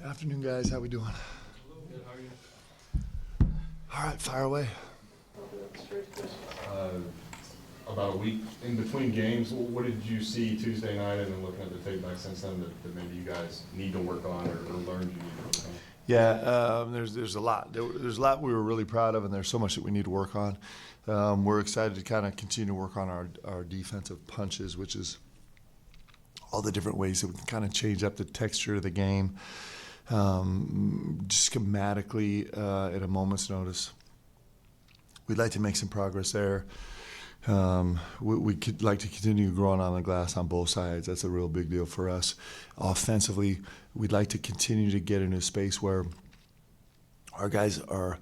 Afternoon, guys. How we doing? Good, how are you? All right, fire away. About a week in between games, what did you see Tuesday night and then looking at the tape back since then that maybe you guys need to work on or learned you need to work on? Yeah, there's a lot. There's a lot we were really proud of, and there's so much that we need to work on. We're excited to kind of continue to work on our defensive punches, which is all the different ways that we can kind of change up the texture of the game, schematically at a moment's notice. We'd like to make some progress there. We could like to continue growing on the glass on both sides. That's a real big deal for us. Offensively, we'd like to continue to get into a space where our guys are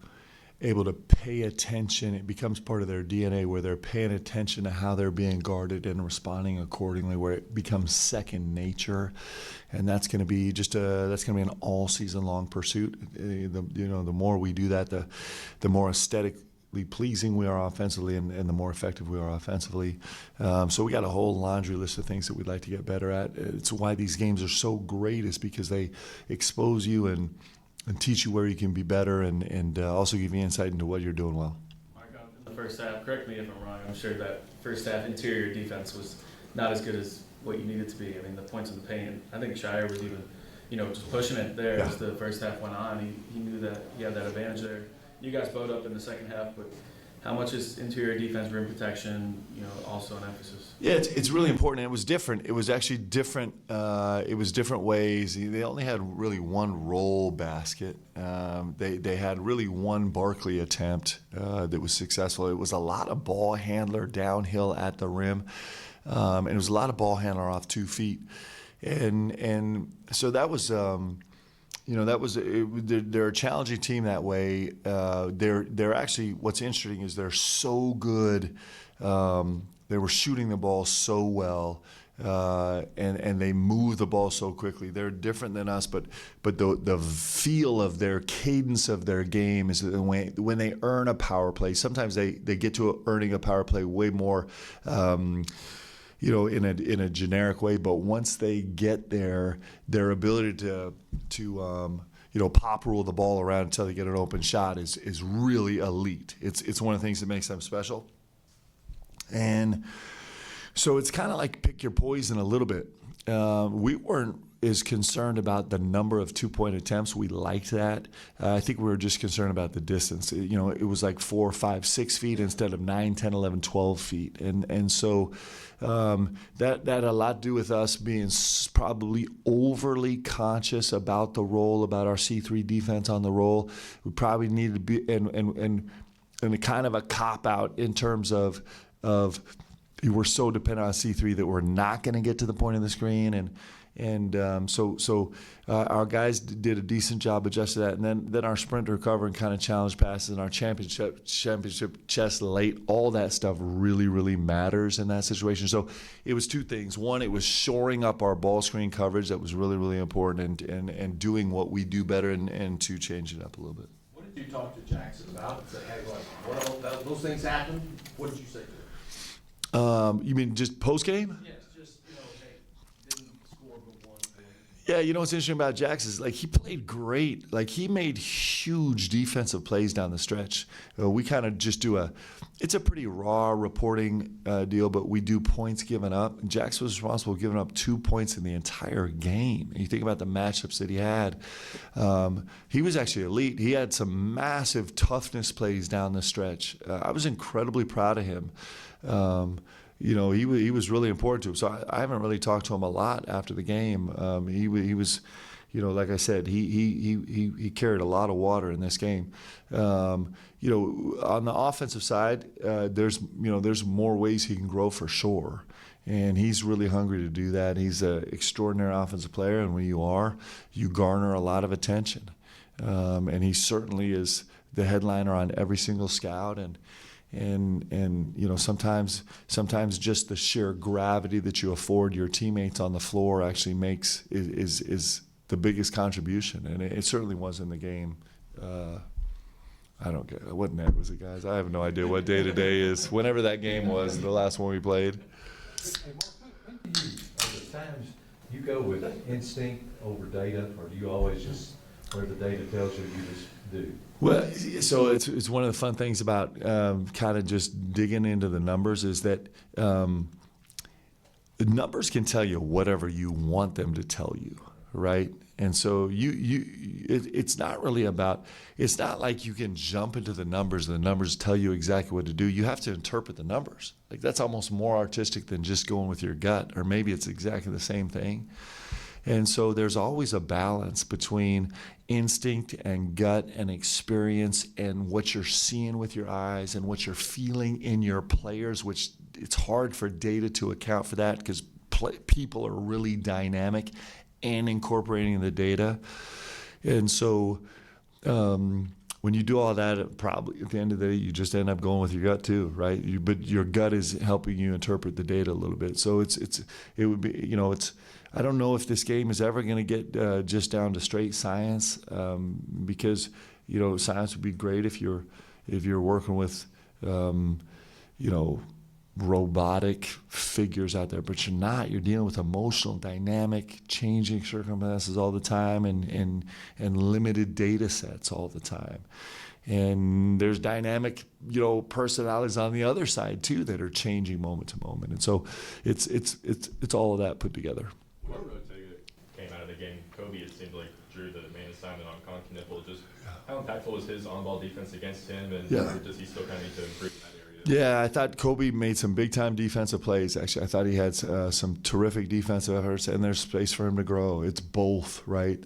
able to pay attention. It becomes part of their DNA where they're paying attention to how they're being guarded and responding accordingly, where it becomes second nature. And that's going to be an all season long pursuit. The more we do that, the more aesthetically pleasing we are offensively and the more effective we are offensively. So we got a whole laundry list of things that we'd like to get better at. It's why these games are so great, is because they expose you and teach you where you can be better and also give you insight into what you're doing well. Mark, in the first half, correct me if I'm wrong, I'm sure that first half interior defense was not as good as what you needed to be. I mean, the points in the paint, I think Shire was even, just pushing it there as the first half went on. He knew that he had that advantage there. You guys bowed up in the second half, but how much is interior defense, rim protection, also an emphasis? Yeah, it's really important. It was different. It was actually different. It was different ways. They only had really one roll basket. They had really one Barkley attempt that was successful. It was a lot of ball handler downhill at the rim, and it was a lot of ball handler off 2 feet, and so that was. They're a challenging team that way. They're actually, what's interesting is they're so good. They were shooting the ball so well, and they move the ball so quickly. They're different than us, but the feel of their cadence of their game is that when they earn a power play, sometimes they get to earning a power play way more. In a generic way, but once they get there, their ability to pop rule the ball around until they get an open shot is really elite. It's one of the things that makes them special. And so it's kind of like pick your poison a little bit. We weren't as concerned about the number of 2-point attempts. We liked that. I think we were just concerned about the distance. It was like 4, 5, 6 feet instead of 9, 10, 11, 12 feet. And so that had a lot to do with us being probably overly conscious about the roll, about our C3 defense on the roll. We probably needed to be, and a kind of a cop-out in terms of we're so dependent on C3 that we're not going to get to the point of the screen, and so our guys did a decent job adjusting that, and then our sprint recovery and kind of challenge passes and our championship chest late, all that stuff really, really matters in that situation. So it was two things. One, it was shoring up our ball screen coverage. That was really, really important, and doing what we do better, and two, changing it up a little bit. What did you talk to Jackson about? Say, hey, what those things happen? What did you say to him? You mean just post game? Yes, just, they didn't score but one point. Yeah, what's interesting about Jax is he played great. He made huge defensive plays down the stretch. We kind of just it's a pretty raw reporting deal, but we do points given up. And Jax was responsible for giving up 2 points in the entire game. And you think about the matchups that he had. He was actually elite. He had some massive toughness plays down the stretch. I was incredibly proud of him. He was really important to him. So I haven't really talked to him a lot after the game. He was, like I said, he carried a lot of water in this game. On the offensive side, there's more ways he can grow for sure. And he's really hungry to do that. He's an extraordinary offensive player, and when you garner a lot of attention. And he certainly is the headliner on every single scout, and sometimes just the sheer gravity that you afford your teammates on the floor actually is the biggest contribution, and it certainly was in the game. I don't get it. What net was it, guys? I have no idea what day today is. Whenever that game was, the last one we played. Hey, Mark, when do you, are there times you go with instinct over data, or do you always just, where the data tells you, you just do? Well, so it's one of the fun things about kind of just digging into the numbers is that the numbers can tell you whatever you want them to tell you, right? And so it's not really about, it's not like you can jump into the numbers and the numbers tell you exactly what to do. You have to interpret the numbers. Like that's almost more artistic than just going with your gut, or maybe it's exactly the same thing. And so there's always a balance between instinct and gut and experience and what you're seeing with your eyes and what you're feeling in your players, which it's hard for data to account for that because people are really dynamic and incorporating the data. And so when you do all that, probably at the end of the day, you just end up going with your gut too, right? But your gut is helping you interpret the data a little bit. So it would be, you know, I don't know if this game is ever going to get just down to straight science, because you know science would be great if you're working with you know robotic figures out there, but you're not. You're dealing with emotional, dynamic, changing circumstances all the time, and limited data sets all the time. And there's dynamic, you know, personalities on the other side too that are changing moment to moment. And so it's all of that put together. When Ortega came out of the game, Kobe, it seemed like, drew the main assignment on Continental. Just how impactful was his on-ball defense against him, and does he still kind of need to improve in that area? Yeah, I thought Kobe made some big-time defensive plays, actually. I thought he had some terrific defensive efforts, and there's space for him to grow. It's both, right?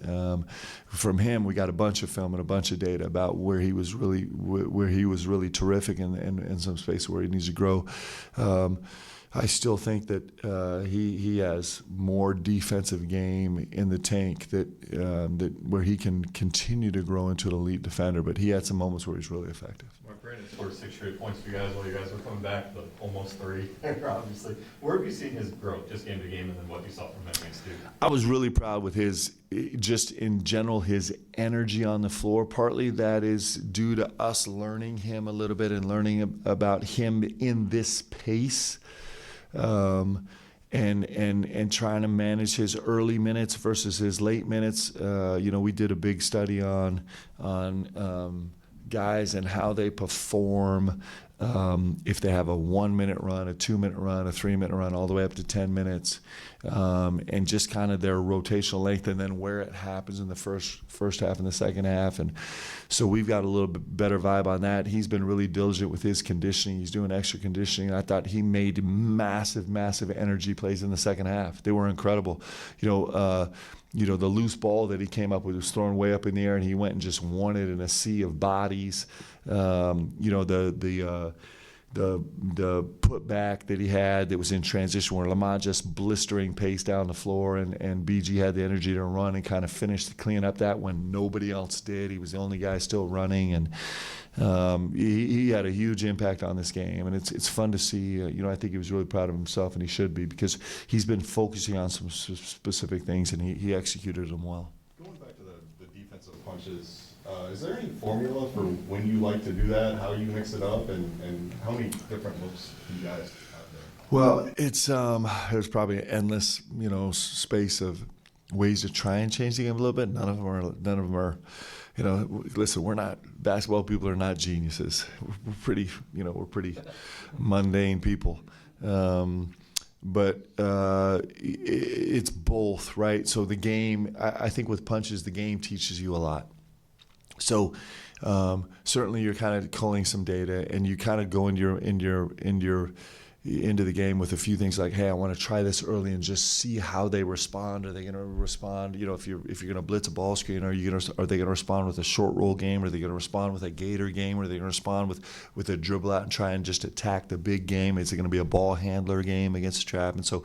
From him, we got a bunch of film and a bunch of data about where he was really terrific and some space where he needs to grow. I still think that he has more defensive game in the tank that where he can continue to grow into an elite defender. But he had some moments where he's really effective. Mark Brandon scored 6 straight points for you guys while you guys were coming back, but almost 3, obviously. Where have you seen his growth, just game to game, and then what you saw from him against Duke? I was really proud with his, just in general, his energy on the floor. Partly that is due to us learning him a little bit and learning about him in this pace. And trying to manage his early minutes versus his late minutes. You know, we did a big study on guys and how they perform if they have a 1-minute run, a 2-minute run, a 3-minute run, all the way up to 10 minutes, and just kind of their rotational length, and then where it happens in the first half and the second half. And so we've got a little bit better vibe on that. He's been really diligent with his conditioning. He's doing extra conditioning. I thought he made massive energy plays in the second half. They were incredible. You know, the loose ball that he came up with was thrown way up in the air, and he went and just won it in a sea of bodies. You know, the putback that he had that was in transition where Lamont just blistering pace down the floor, and BG had the energy to run and kind of finish to clean up that when nobody else did. He was the only guy still running, and he had a huge impact on this game, and it's fun to see. You know, I think he was really proud of himself, and he should be, because he's been focusing on some specific things, and he executed them well. Going back to the defensive punches, is there any formula for when you like to do that, how you mix it up, and how many different looks do you guys have there? Well, it's there's probably an endless, you know, space of ways to try and change the game a little bit. None of them are, you know. Listen, basketball people are not geniuses. We're pretty, you know, we're pretty mundane people. But it's both, right? So the game, I think with punches, the game teaches you a lot. So certainly you're kind of culling some data, and you kind of go into the game with a few things like, hey, I want to try this early and just see how they respond. Are they going to respond? You know, if you're going to blitz a ball screen, are they going to respond with a short roll game? Are they going to respond with a gator game? Are they going to respond with a dribble out and try and just attack the big game? Is it going to be a ball handler game against a trap? And so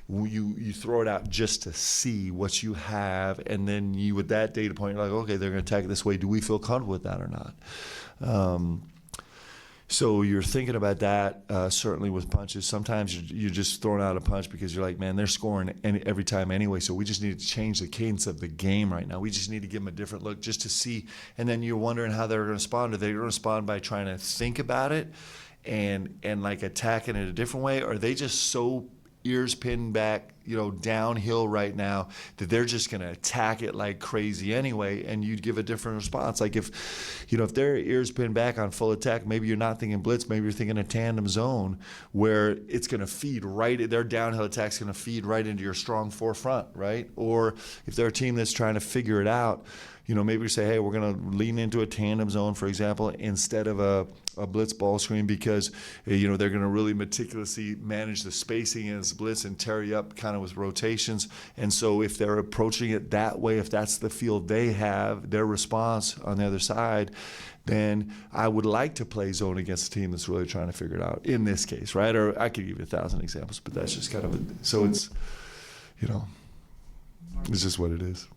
you throw it out just to see what you have, and then you, with that data point, you're like, okay, they're going to attack it this way. Do we feel comfortable with that or not? So you're thinking about that, certainly with punches. Sometimes you're just throwing out a punch because you're like, man, they're scoring every time anyway, so we just need to change the cadence of the game right now. We just need to give them a different look just to see. And then you're wondering how they're going to respond. Are they going to respond by trying to think about it and like attacking it a different way? Or are they just so ears pinned back, downhill right now, that they're just going to attack it like crazy anyway, and you'd give a different response. Like if their ears pin back on full attack, maybe you're not thinking blitz, maybe you're thinking a tandem zone where it's going to feed right, their downhill attack's going to feed right into your strong forefront, right? Or if they're a team that's trying to figure it out, maybe we say, hey, we're going to lean into a tandem zone, for example, instead of a blitz ball screen, because they're going to really meticulously manage the spacing as blitz and tear you up kind of with rotations. And so if they're approaching it that way, if that's the field they have, their response on the other side, then I would like to play zone against a team that's really trying to figure it out in this case, right? Or I could give you 1,000 examples, but that's just kind of so it's, it's just what it is.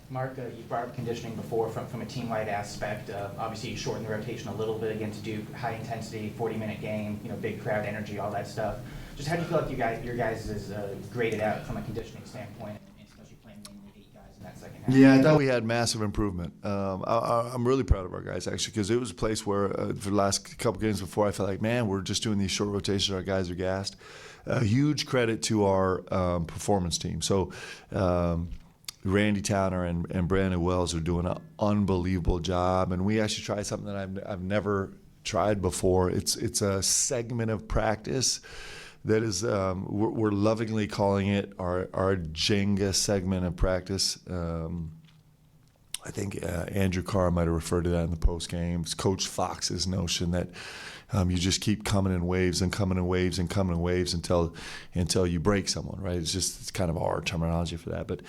Mark, you brought up conditioning before from a team-wide aspect. Obviously, you shortened the rotation a little bit again to do high-intensity, 40-minute game, big crowd energy, all that stuff. Just how do you feel like your guys is graded out from a conditioning standpoint, especially playing mainly 8 guys in that second half? Yeah, I thought we had massive improvement. I'm really proud of our guys, actually, because it was a place where for the last couple games before, I felt like, man, we're just doing these short rotations. Our guys are gassed. Huge credit to our performance team. So Randy Towner and Brandon Wells are doing an unbelievable job, and we actually tried something that I've never tried before. It's a segment of practice that is we're lovingly calling it our Jenga segment of practice. I think Andrew Carr might have referred to that in the post game. It's Coach Fox's notion that you just keep coming in waves and coming in waves and coming in waves until you break someone, right? It's kind of our terminology for that. But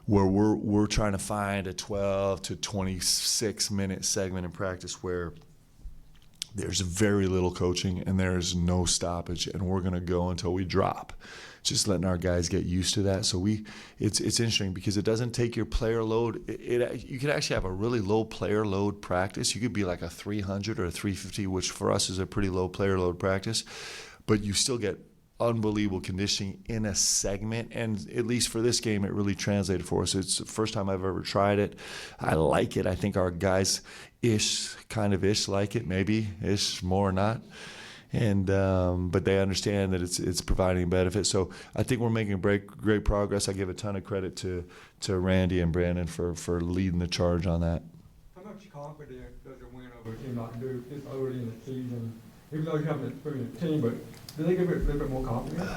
where we're trying to find a 12 to 26 minute segment in practice where there's very little coaching and there's no stoppage, and we're going to go until we drop. Just letting our guys get used to that. So it's interesting because it doesn't take your player load. You could actually have a really low player load practice. You could be like a 300 or a 350, which for us is a pretty low player load practice, but you still get unbelievable conditioning in a segment. And at least for this game, it really translated for us. It's the first time I've ever tried it. I like it. I think our guys kind of like it, maybe more or not. And but they understand that it's providing benefit. So I think we're making great progress. I give a ton of credit to Randy and Brandon for leading the charge on that. How much confidence does a win over a team like Duke this early in the season? Even though you have an experienced team, but do they give it a little bit more confidence?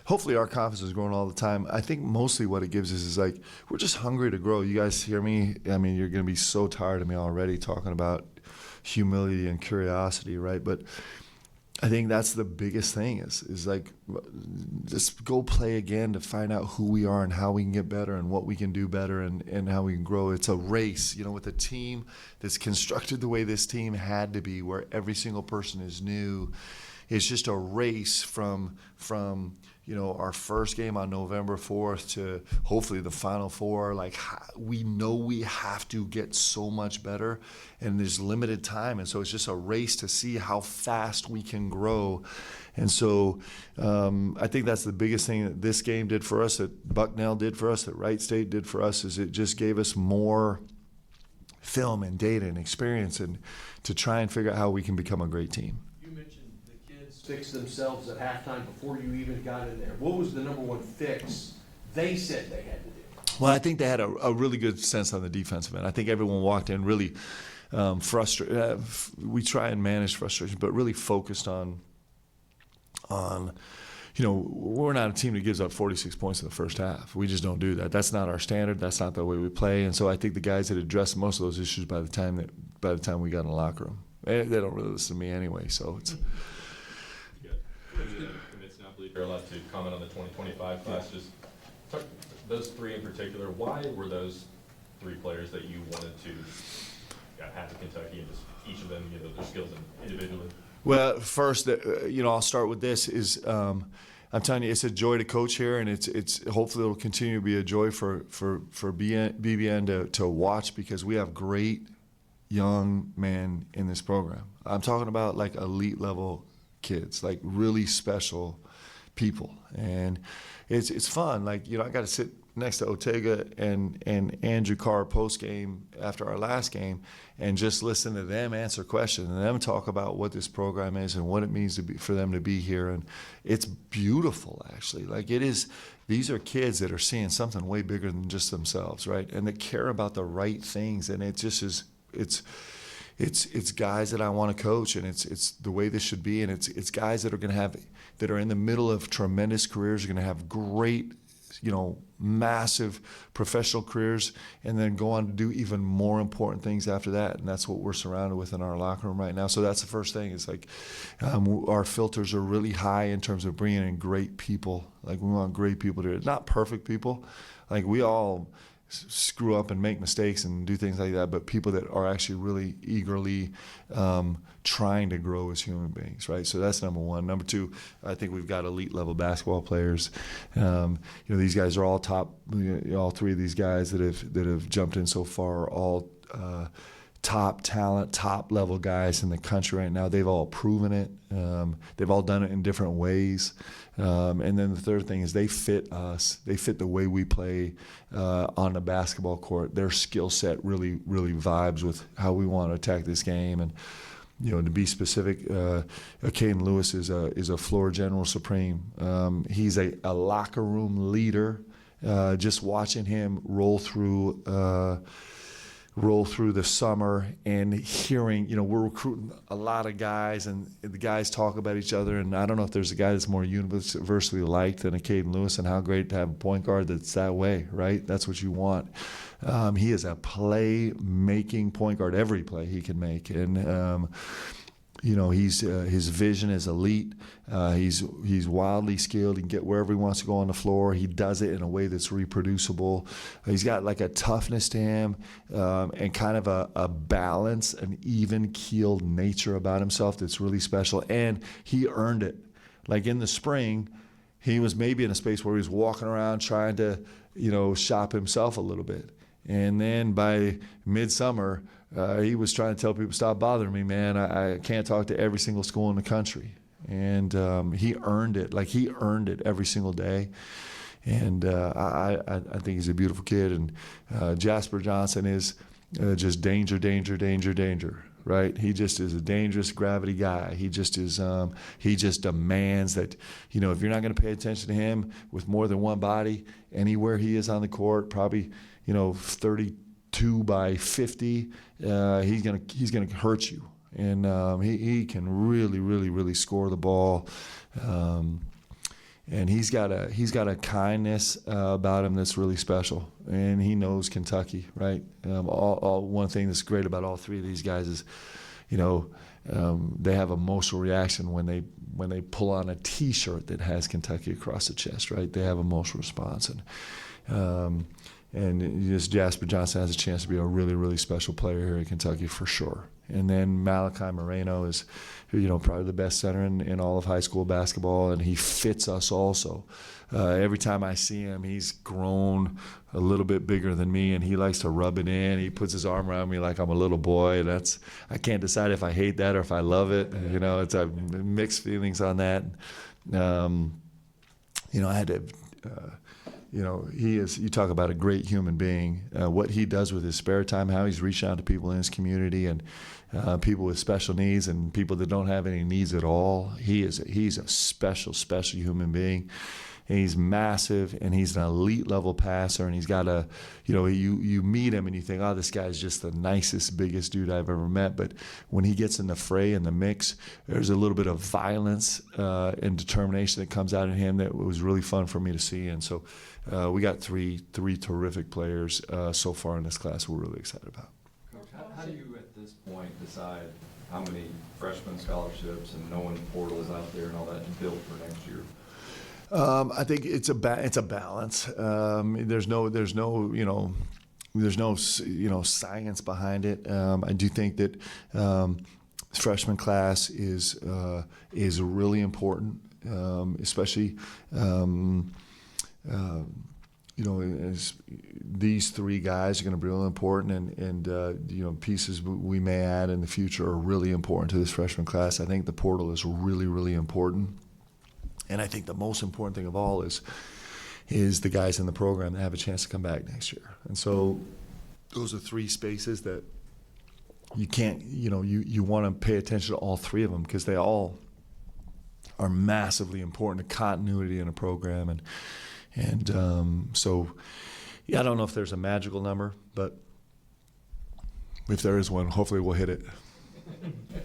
Hopefully our confidence is growing all the time. I think mostly what it gives us is like we're just hungry to grow. You guys hear me? I mean, you're going to be so tired of me already talking about humility and curiosity, right? But I think that's the biggest thing is like just go play again to find out who we are and how we can get better and what we can do better and how we can grow. It's a race, with a team that's constructed the way this team had to be, where every single person is new. It's just a race from our first game on November 4th to hopefully the Final Four. Like, we know we have to get so much better, and there's limited time. And so it's just a race to see how fast we can grow. And so I think that's the biggest thing that this game did for us, that Bucknell did for us, that Wright State did for us, is it just gave us more film and data and experience and to try and figure out how we can become a great team. Fix themselves at halftime before you even got in there. What was the number one fix they said they had to do? Well, I think they had a really good sense on the defensive end. I think everyone walked in really frustrated. We try and manage frustration, but really focused on we're not a team that gives up 46 points in the first half. We just don't do that. That's not our standard. That's not the way we play. And so I think the guys had addressed most of those issues by the time we got in the locker room. They don't really listen to me anyway, so it's. You're allowed to comment on the 2025 class. Just talk, those 3 in particular. Why were those 3 players that you wanted to have at Kentucky, and just each of them, their skills individually? Well, first, I'll start with this. Is I'm telling you, it's a joy to coach here, and it's hopefully it'll continue to be a joy for BBN to watch, because we have great young men in this program. I'm talking about like elite level kids, like really special people, and it's fun. Like I got to sit next to Ortega and Andrew Carr post game after our last game, and just listen to them answer questions and them talk about what this program is and what it means to be for them to be here. And it's beautiful, actually. Like, it is. These are kids that are seeing something way bigger than just themselves, right? And that care about the right things. And it just is. It's guys that I want to coach, and it's the way this should be. And it's guys that are in the middle of tremendous careers, are going to have great, massive professional careers, and then go on to do even more important things after that. And that's what we're surrounded with in our locker room right now. So that's the first thing. It's like our filters are really high in terms of bringing in great people. Like, we want great people to, not perfect people. Like, we all screw up and make mistakes and do things like that, but people that are actually really eagerly trying to grow as human beings, right? So that's number one. Number two, I think we've got elite level basketball players. These guys are all top. All three of these guys that have jumped in so far are all top talent, top level guys in the country right now. They've all proven it. They've all done it in different ways. And then the third thing is they fit us. They fit the way we play on the basketball court. Their skill set really, really vibes with how we want to attack this game. And to be specific, Caden Lewis is a floor general supreme. He's a locker room leader. Just watching him roll through the summer and hearing, we're recruiting a lot of guys, and the guys talk about each other. And I don't know if there's a guy that's more universally liked than a Caden Lewis, and how great to have a point guard that's that way, right? That's what you want. He is a play-making point guard, every play he can make. And, his vision is elite. He's wildly skilled. He can get wherever he wants to go on the floor. He does it in a way that's reproducible. He's got like a toughness to him, and kind of a balance, an even-keeled nature about himself that's really special. And he earned it. Like, in the spring, he was maybe in a space where he was walking around trying to, shop himself a little bit. And then by midsummer, he was trying to tell people, stop bothering me, man. I can't talk to every single school in the country. And he earned it. Like, he earned it every single day. And I think he's a beautiful kid. And Jasper Johnson is just danger, right? He just is a dangerous gravity guy. He just is. He just demands that, if you're not going to pay attention to him with more than one body, anywhere he is on the court, probably, 32 by 50, he's gonna hurt you. And he can really, really, really score the ball. And he's got a kindness about him that's really special. And he knows Kentucky, right? One thing that's great about all three of these guys is, they have emotional reaction when they pull on a T-shirt that has Kentucky across the chest, right? They have emotional response. And just Jasper Johnson has a chance to be a really, really special player here in Kentucky for sure. And then Malachi Moreno is, probably the best center in all of high school basketball, and he fits us also. Every time I see him, he's grown a little bit bigger than me, and he likes to rub it in. He puts his arm around me like I'm a little boy. I can't decide if I hate that or if I love it. It's a mixed feelings on that. I had to. He is, you talk about a great human being, what he does with his spare time, how he's reached out to people in his community and people with special needs and people that don't have any needs at all. He's a special human being. And he's massive, and he's an elite level passer, and he's got you meet him and you think, oh, this guy's just the nicest, biggest dude I've ever met. But when he gets in the fray, in the mix, there's a little bit of violence and determination that comes out in him that was really fun for me to see. And so we got three terrific players so far in this class we're really excited about. Coach, how do you at this point decide how many freshman scholarships and knowing the portal is out there and all that to build for next year? I think it's a balance. There's no science behind it. I do think that freshman class is really important, especially as these three guys are going to be really important, and pieces we may add in the future are really important to this freshman class. I think the portal is really, really important. And I think the most important thing of all is, is the guys in the program that have a chance to come back next year. And so those are three spaces that you can't, you want to pay attention to all three of them because they all are massively important to continuity in a program. So, yeah, I don't know if there's a magical number, but if there is one, hopefully we'll hit it.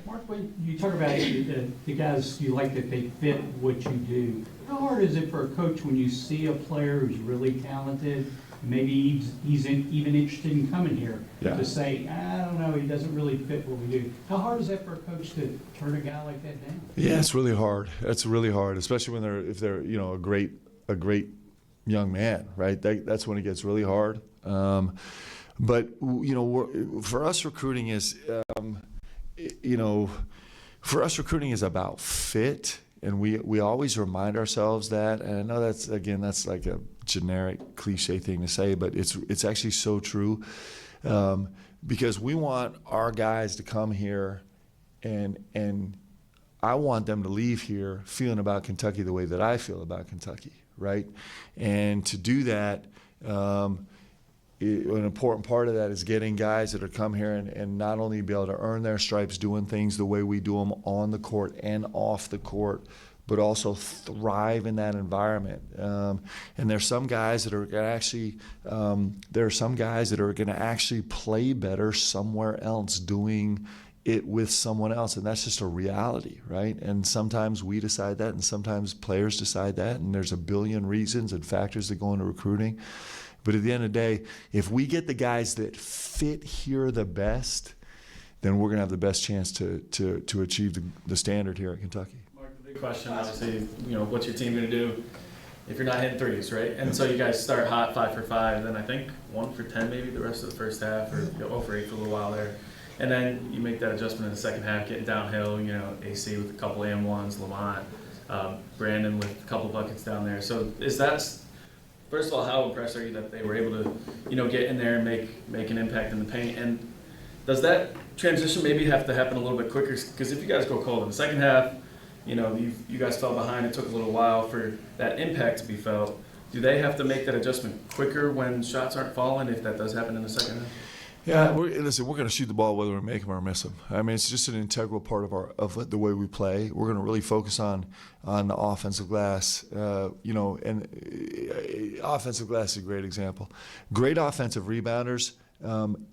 Mark, when you talk about the guys, you like that they fit what you do. How hard is it for a coach when you see a player who's really talented, maybe he's even interested in coming here, Yeah. to say, I don't know, he doesn't really fit what we do? How hard is that for a coach to turn a guy like that down? Yeah, it's really hard. It's really hard, especially when if they're a great young man, right? That's when it gets really hard. But for us, recruiting is about fit, and we always remind ourselves that. And I know that's like a generic cliche thing to say, but it's actually so true, because we want our guys to come here, and I want them to leave here feeling about Kentucky the way that I feel about Kentucky, right? And to do that, an important part of that is getting guys that are come here and not only be able to earn their stripes doing things the way we do them on the court and off the court, but also thrive in that environment. And there's some guys that are going to actually play better somewhere else doing it with someone else, and that's just a reality, right? And sometimes we decide that, and sometimes players decide that, and there's a billion reasons and factors that go into recruiting. But at the end of the day, if we get the guys that fit here the best, then we're going to have the best chance to achieve the standard here at Kentucky. Mark, the big question, obviously, what's your team going to do if you're not hitting threes, right? And so you guys start hot, 5 for 5, then I think 1 for 10 maybe the rest of the first half, or 0 for 8 for a little while there. And then you make that adjustment in the second half, getting downhill, AC with a couple AM1s, Lamont, Brandon with a couple buckets down there. So first of all, how impressed are you that they were able to, get in there and make an impact in the paint? And does that transition maybe have to happen a little bit quicker? Because if you guys go cold in the second half, you guys fell behind. It took a little while for that impact to be felt. Do they have to make that adjustment quicker when shots aren't falling, if that does happen in the second half? Yeah, we're going to shoot the ball whether we make them or miss them. I mean, it's just an integral part of the way we play. We're going to really focus on the offensive glass, and offensive glass is a great example. Great offensive rebounders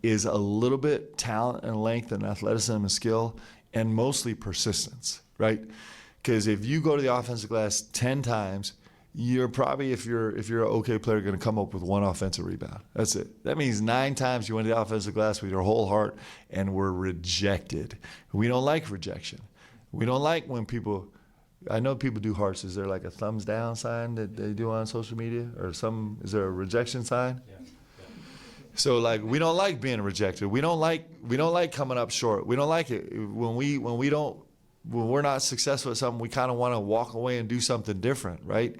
is a little bit talent and length and athleticism and skill, and mostly persistence, right? Because if you go to the offensive glass 10 times, you're probably, if you're an okay player, going to come up with 1 offensive rebound. That's it. That means 9 times you went to the offensive glass with your whole heart and were rejected. We don't like rejection. We don't like when people, I know people do hearts. Is there like a thumbs down sign that they do on social media, or is there a rejection sign? Yeah. So we don't like being rejected. We don't like coming up short. We don't like it when we're not successful at something. We kind of want to walk away and do something different, right?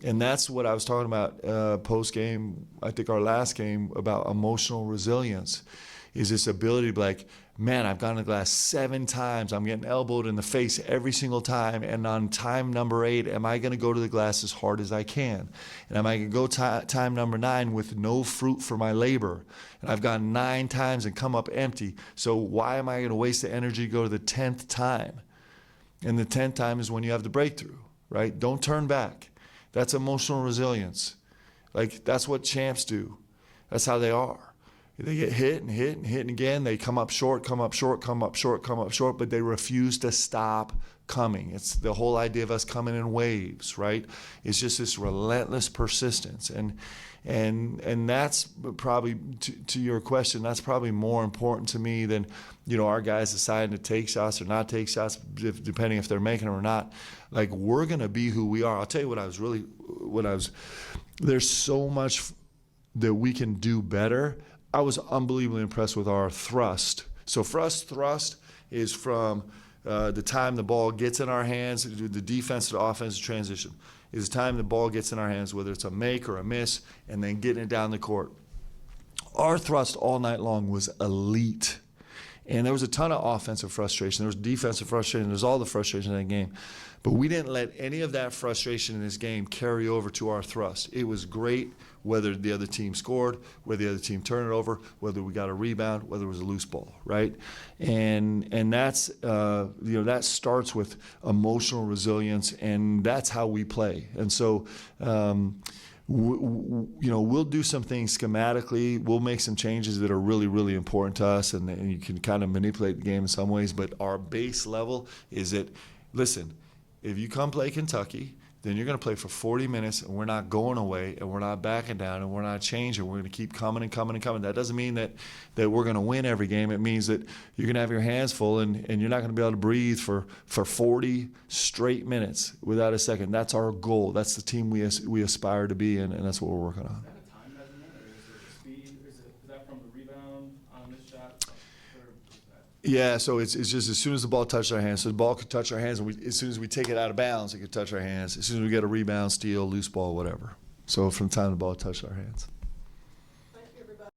And that's what I was talking about post game. I think our last game about emotional resilience is this ability to be like, man, I've gone to the glass 7 times. I'm getting elbowed in the face every single time. And on time number 8, am I going to go to the glass as hard as I can? And am I going to go time number 9 with no fruit for my labor? And I've gone 9 times and come up empty. So why am I going to waste the energy to go to the 10th time? And the 10th time is when you have the breakthrough, right? Don't turn back. That's emotional resilience. That's what champs do. That's how they are. They get hit and hit and hit again. They come up short, come up short, come up short, come up short, but they refuse to stop coming. It's the whole idea of us coming in waves, right? It's just this relentless persistence. And that's probably, to your question, that's probably more important to me than, our guys deciding to take shots or not take shots, depending if they're making them or not. We're going to be who we are. I'll tell you there's so much that we can do better. I was unbelievably impressed with our thrust. So for us, thrust is from the time the ball gets in our hands, the defense to the offensive transition. Is the time the ball gets in our hands, whether it's a make or a miss, and then getting it down the court. Our thrust all night long was elite. And there was a ton of offensive frustration. There was defensive frustration. There's all the frustration in that game. But we didn't let any of that frustration in this game carry over to our thrust. It was great whether the other team scored, whether the other team turned it over, whether we got a rebound, whether it was a loose ball, right? And that's that starts with emotional resilience, and that's how we play. And so we'll do some things schematically. We'll make some changes that are really, really important to us, and you can kind of manipulate the game in some ways. But our base level is that, listen, if you come play Kentucky, then you're going to play for 40 minutes, and we're not going away, and we're not backing down, and we're not changing. We're going to keep coming and coming and coming. That doesn't mean that we're going to win every game. It means that you're going to have your hands full, and you're not going to be able to breathe for 40 straight minutes without a second. That's our goal. That's the team we aspire to be, and that's what we're working on. Is that a time measurement, or is it speed? Is that from the rebound on this shot? Yeah, so it's just as soon as the ball touched our hands. So the ball could touch our hands, and as soon as we take it out of bounds, it could touch our hands. As soon as we get a rebound, steal, loose ball, whatever. So from the time the ball touched our hands.